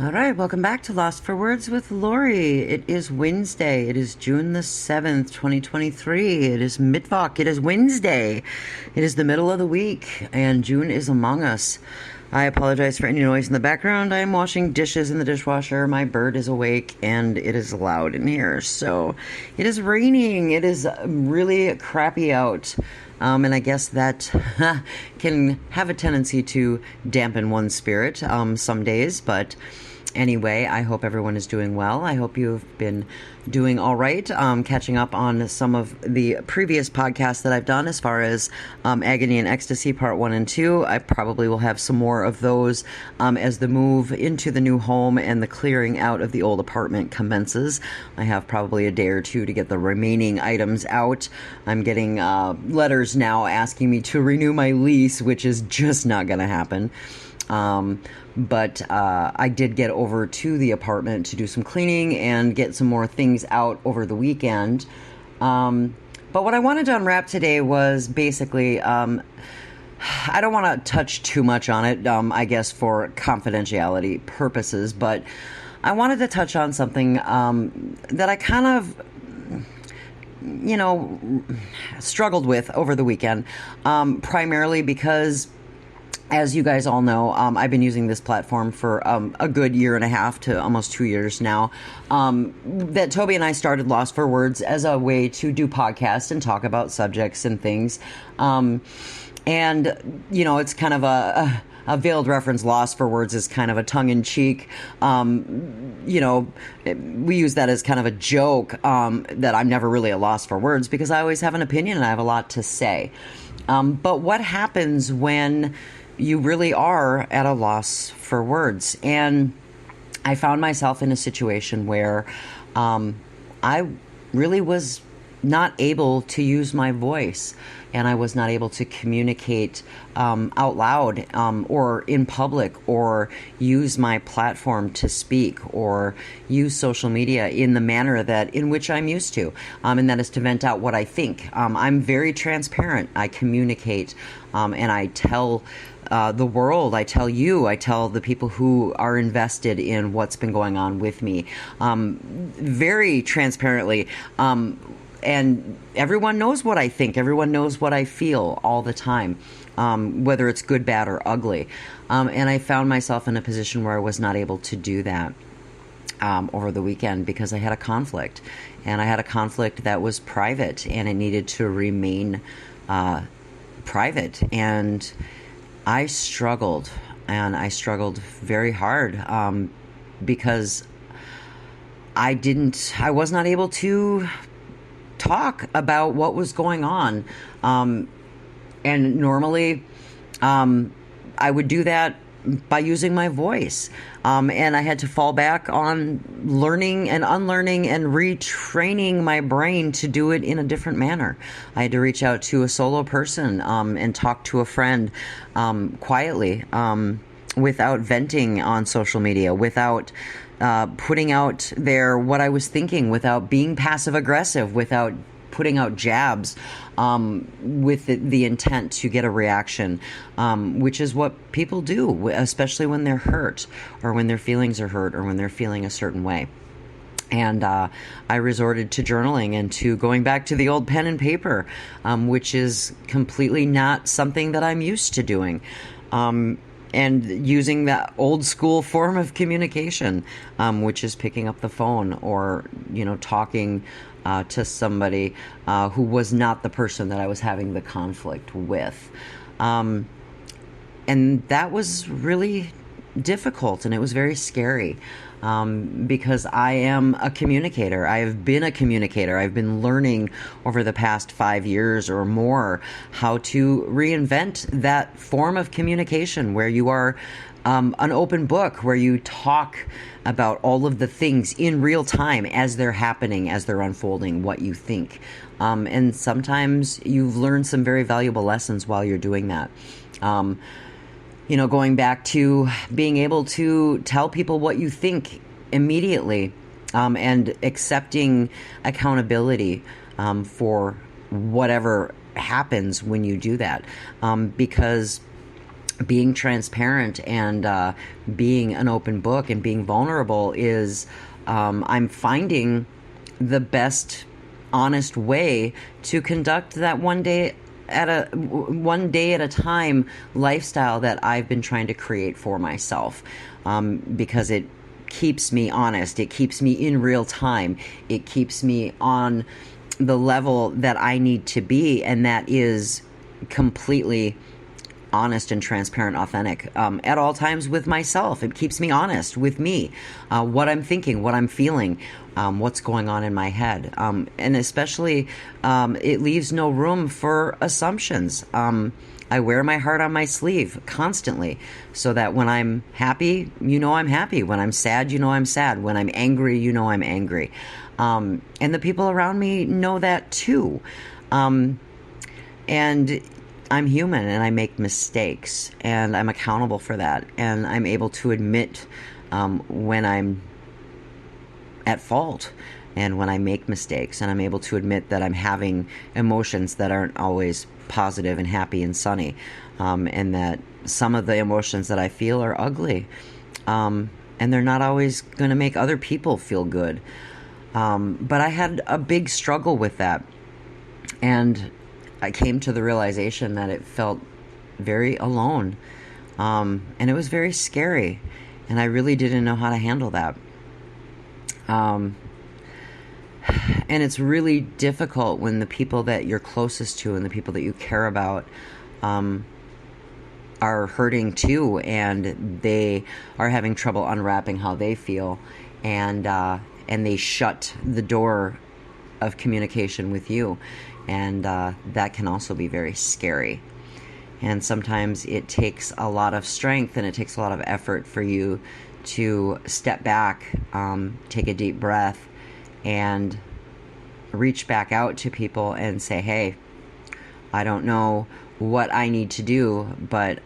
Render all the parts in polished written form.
All right, welcome back to Lost for Words with Lori. It is Wednesday. It is June the 7th, 2023. It is Mittwoch. It is Wednesday. It is the middle of the week, and June is among us. I apologize for any noise in the background. I am washing dishes in the dishwasher. My bird is awake, and it is loud in here. So it is raining. It is really crappy out. And I guess that can have a tendency to dampen one's spirit some days, but anyway, I hope everyone is doing well. I hope you've been doing all right. Catching up on some of the previous podcasts that I've done as far as Agony and Ecstasy Part 1 and 2. I probably will have some more of those as the move into the new home and the clearing out of the old apartment commences. I have probably a day or two to get the remaining items out. I'm getting letters now asking me to renew my lease, which is just not going to happen. But I did get over to the apartment to do some cleaning and get some more things out over the weekend. But what I wanted to unwrap today was basically, I don't want to touch too much on it, I guess for confidentiality purposes, but I wanted to touch on something that I kind of struggled with over the weekend, primarily because, as you guys all know, I've been using this platform for a good year and a half to almost 2 years now. That Toby and I started Lost for Words as a way to do podcasts and talk about subjects and things. And, it's kind of a veiled reference. Lost for Words is kind of a tongue-in-cheek. We use that as kind of a joke that I'm never really a loss for words because I always have an opinion and I have a lot to say. But what happens when you really are at a loss for words? And I found myself in a situation where I really was not able to use my voice, and I was not able to communicate out loud or in public, or use my platform to speak, or use social media in the manner in which I'm used to, and that is to vent out what I think. I'm very transparent. I communicate, and I tell the world, I tell you, I tell the people who are invested in what's been going on with me, very transparently. And everyone knows what I think. Everyone knows what I feel all the time, whether it's good, bad, or ugly. And I found myself in a position where I was not able to do that over the weekend because I had a conflict. And I had a conflict that was private, and it needed to remain private. And I struggled, and I struggled very hard because I was not able to talk about what was going on. And normally I would do that by using my voice. And I had to fall back on learning and unlearning and retraining my brain to do it in a different manner. I had to reach out to a solo person and talk to a friend quietly, without venting on social media, without putting out there what I was thinking, without being passive aggressive, without putting out jabs with the intent to get a reaction, which is what people do, especially when they're hurt, or when their feelings are hurt, or when they're feeling a certain way. And I resorted to journaling and to going back to the old pen and paper, which is completely not something that I'm used to doing. And using that old school form of communication, which is picking up the phone or, talking to somebody who was not the person that I was having the conflict with. And that was really difficult, and it was very scary. Because I am a communicator. I have been a communicator. I've been learning over the past 5 years or more how to reinvent that form of communication where you are an open book, where you talk about all of the things in real time as they're happening, as they're unfolding, what you think. And sometimes you've learned some very valuable lessons while you're doing that. Going back to being able to tell people what you think immediately, and accepting accountability for whatever happens when you do that. Because being transparent and being an open book and being vulnerable is, I'm finding the best honest way to conduct that one day at a time lifestyle that I've been trying to create for myself, because it keeps me honest. It keeps me in real time. It keeps me on the level that I need to be, and that is completely honest and transparent, authentic, at all times with myself. It keeps me honest with me, what I'm thinking, what I'm feeling, what's going on in my head. And especially, it leaves no room for assumptions. I wear my heart on my sleeve constantly, so that when I'm happy, I'm happy. When I'm sad, I'm sad. When I'm angry, I'm angry. And the people around me know that too. And I'm human and I make mistakes, and I'm accountable for that, and I'm able to admit when I'm at fault and when I make mistakes, and I'm able to admit that I'm having emotions that aren't always positive and happy and sunny, and that some of the emotions that I feel are ugly, and they're not always going to make other people feel good. But I had a big struggle with that, and I came to the realization that it felt very alone, and it was very scary, and I really didn't know how to handle that. And it's really difficult when the people that you're closest to and the people that you care about are hurting too, and they are having trouble unwrapping how they feel, and they shut the door of communication with you. And that can also be very scary. And sometimes it takes a lot of strength and it takes a lot of effort for you to step back, take a deep breath, and reach back out to people and say, hey, I don't know what I need to do, but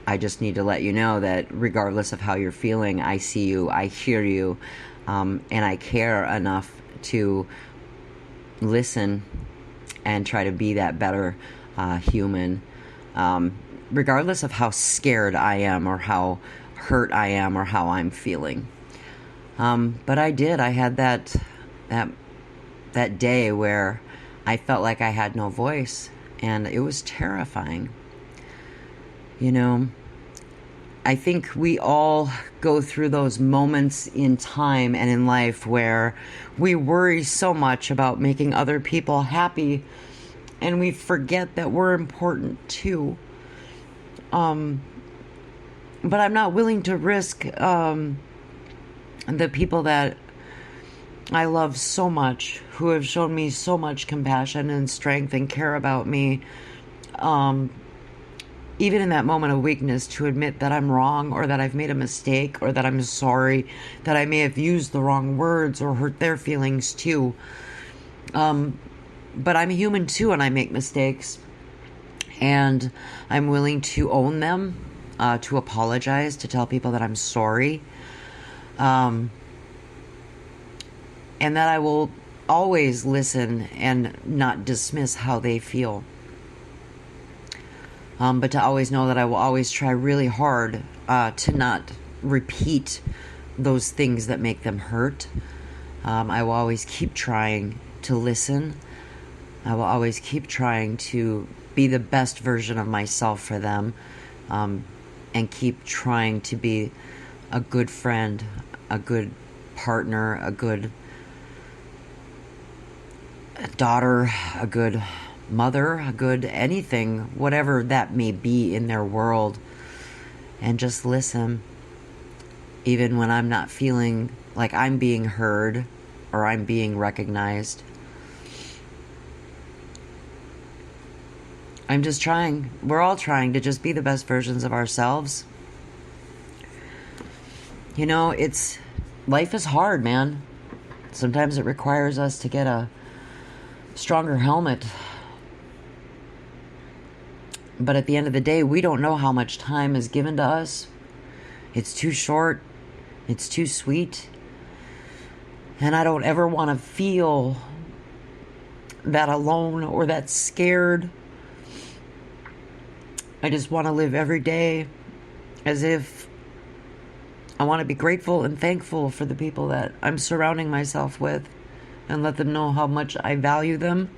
I just need to let you know that regardless of how you're feeling, I see you, I hear you, and I care enough to listen and try to be that better human, regardless of how scared I am or how hurt I am or how I'm feeling. But I had that day where I felt like I had no voice, and it was terrifying. I think we all go through those moments in time and in life where we worry so much about making other people happy, and we forget that we're important too. But I'm not willing to risk the people that I love so much, who have shown me so much compassion and strength and care about me, even in that moment of weakness, to admit that I'm wrong, or that I've made a mistake, or that I'm sorry, that I may have used the wrong words or hurt their feelings too. But I'm human too, and I make mistakes, and I'm willing to own them, to apologize, to tell people that I'm sorry, and that I will always listen and not dismiss how they feel. But to always know that I will always try really hard to not repeat those things that make them hurt. I will always keep trying to listen. I will always keep trying to be the best version of myself for them, and keep trying to be a good friend, a good partner, a good daughter, a good mother, a good anything, whatever that may be in their world, and just listen, even when I'm not feeling like I'm being heard or I'm being recognized. I'm just trying. We're all trying to just be the best versions of ourselves. Life is hard, man. Sometimes it requires us to get a stronger helmet. But at the end of the day, we don't know how much time is given to us. It's too short. It's too sweet. And I don't ever want to feel that alone or that scared. I just want to live every day as if I want to be grateful and thankful for the people that I'm surrounding myself with, and let them know how much I value them,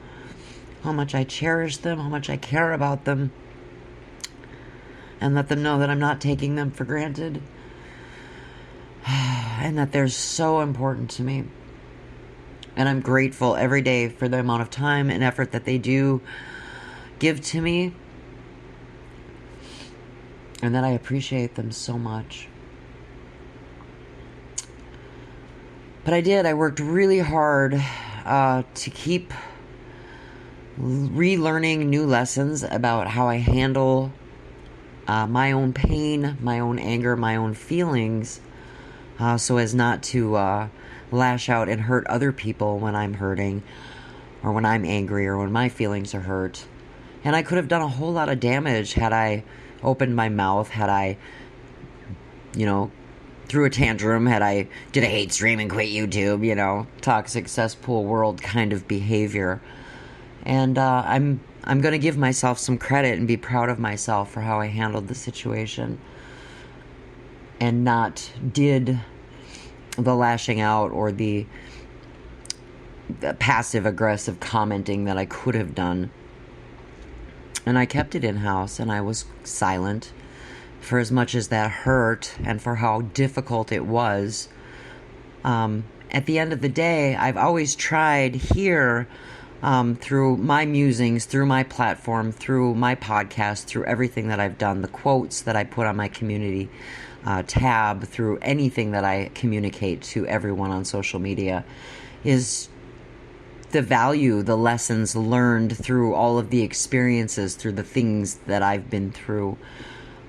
how much I cherish them, how much I care about them, and let them know that I'm not taking them for granted, and that they're so important to me. And I'm grateful every day for the amount of time and effort that they do give to me, and that I appreciate them so much. But I worked really hard to keep relearning new lessons about how I handle my own pain, my own anger, my own feelings, so as not to lash out and hurt other people when I'm hurting, or when I'm angry, or when my feelings are hurt. And I could have done a whole lot of damage had I opened my mouth, had I, threw a tantrum, did a hate stream and quit YouTube, toxic cesspool world kind of behavior. And I'm going to give myself some credit and be proud of myself for how I handled the situation, and not did the lashing out or the passive aggressive commenting that I could have done. And I kept it in-house, and I was silent for as much as that hurt and for how difficult it was. At the end of the day, I've always tried here, through my musings, through my platform, through my podcast, through everything that I've done, the quotes that I put on my community tab, through anything that I communicate to everyone on social media, is the value, the lessons learned through all of the experiences, through the things that I've been through,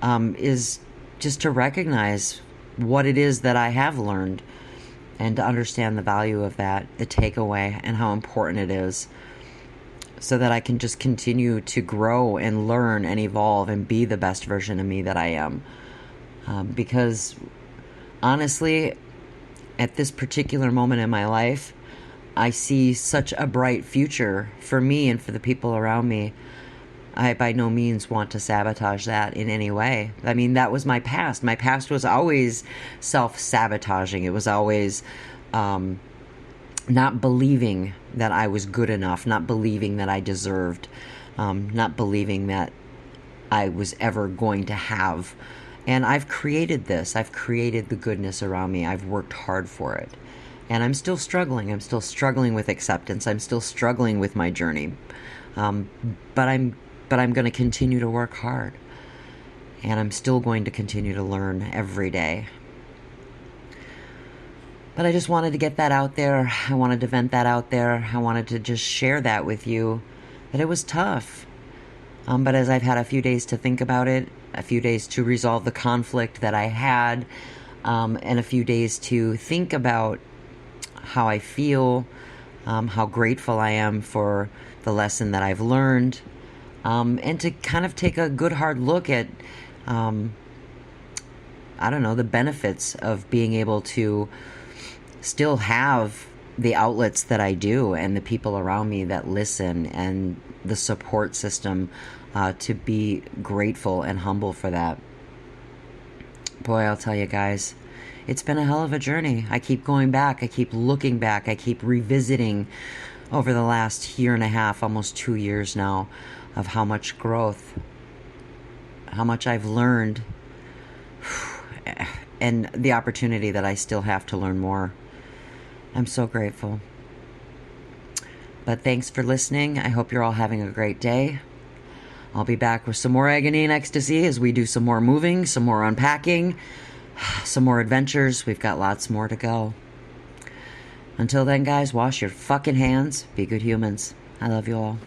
is just to recognize what it is that I have learned, and to understand the value of that, the takeaway, and how important it is, so that I can just continue to grow and learn and evolve and be the best version of me that I am. Because honestly, at this particular moment in my life, I see such a bright future for me and for the people around me. I by no means want to sabotage that in any way. I mean, that was my past. My past was always self-sabotaging. It was always not believing that I was good enough, not believing that I deserved, not believing that I was ever going to have. And I've created this. I've created the goodness around me. I've worked hard for it. And I'm still struggling. I'm still struggling with acceptance. I'm still struggling with my journey. But I'm going to continue to work hard. And I'm still going to continue to learn every day. But I just wanted to get that out there. I wanted to vent that out there. I wanted to just share that with you, that it was tough. But as I've had a few days to think about it, a few days to resolve the conflict that I had, and a few days to think about how I feel, how grateful I am for the lesson that I've learned, and to kind of take a good hard look at, the benefits of being able to still have the outlets that I do, and the people around me that listen, and the support system, to be grateful and humble for that. Boy, I'll tell you guys, it's been a hell of a journey. I keep going back. I keep looking back. I keep revisiting over the last year and a half, almost 2 years now, of how much growth, how much I've learned, and the opportunity that I still have to learn more. I'm so grateful. But thanks for listening. I hope you're all having a great day. I'll be back with some more agony and ecstasy as we do some more moving, some more unpacking, some more adventures. We've got lots more to go. Until then, guys, wash your fucking hands. Be good humans. I love you all.